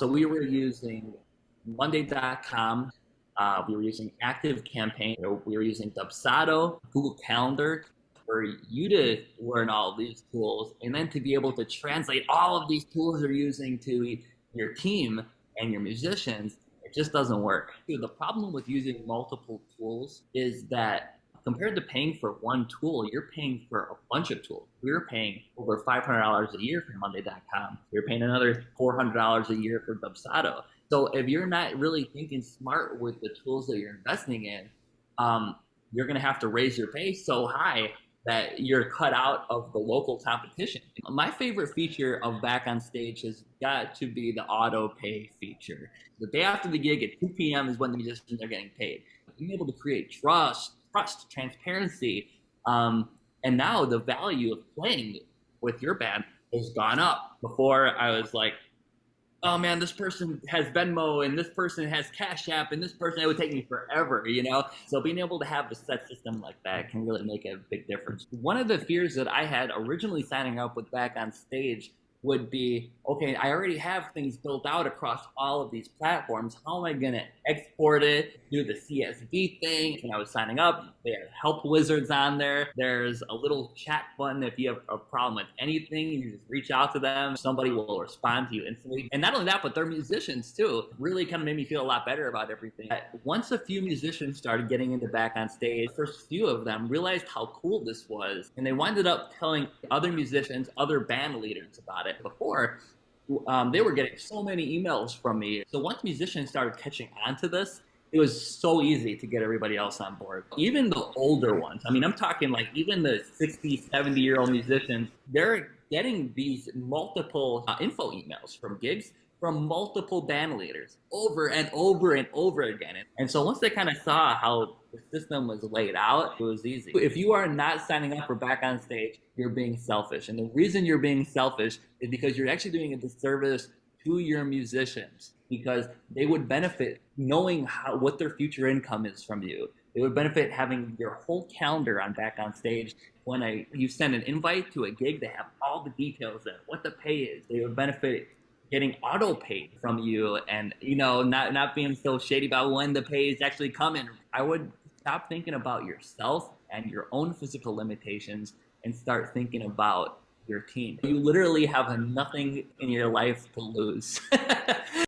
So we were using Monday.com. We were using Active Campaign. We were using Dubsado, Google Calendar for you to learn all these tools and then to be able to translate all of these tools you're using to your team and your musicians. It just doesn't work. The problem with using multiple tools is that compared to paying for one tool, you're paying for a bunch of tools. We were paying over $500 a year for Monday.com. You're paying another $400 a year for Dubsado. So if you're not really thinking smart with the tools that you're investing in, you're going to have to raise your pay so high that you're cut out of the local competition. My favorite feature of Back on Stage has got to be the auto pay feature. The day after the gig at 2 p.m. is when the musicians are getting paid. Being able to create trust, transparency, and now the value of playing with your band has gone up. Before I was like, oh man, this person has Venmo and this person has Cash App and this person, it would take me forever, you know? So being able to have a set system like that can really make a big difference. One of the fears that I had originally signing up with Back on Stage would be, okay, I already have things built out across all of these platforms. How am I gonna export it, do the CSV thing? When I was signing up, they have help wizards on there. There's a little chat button. If you have a problem with anything, you just reach out to them. Somebody will respond to you instantly. And not only that, but they're musicians too. Really kind of made me feel a lot better about everything. Once a few musicians started getting into Back on Stage, the first few of them realized how cool this was. And they winded up telling other musicians, other band leaders about it. Before, they were getting so many emails from me. So once musicians started catching on to this, it was so easy to get everybody else on board. Even the older ones, I mean, I'm talking like even the 60, 70-year-old musicians, they're getting these multiple info emails from gigs from multiple band leaders over and over and over again. And so once they kind of saw how the system was laid out, it was easy. If you are not signing up for Back on Stage, you're being selfish. And the reason you're being selfish is because you're actually doing a disservice to your musicians, because they would benefit knowing what their future income is from you. They would benefit having your whole calendar on Back on Stage. When you send an invite to a gig, they have all the details there, what the pay is. They would benefit getting auto paid from you and, you know, not being so shady about when the pay is actually coming. I would stop thinking about yourself and your own physical limitations and start thinking about your team. You literally have nothing in your life to lose.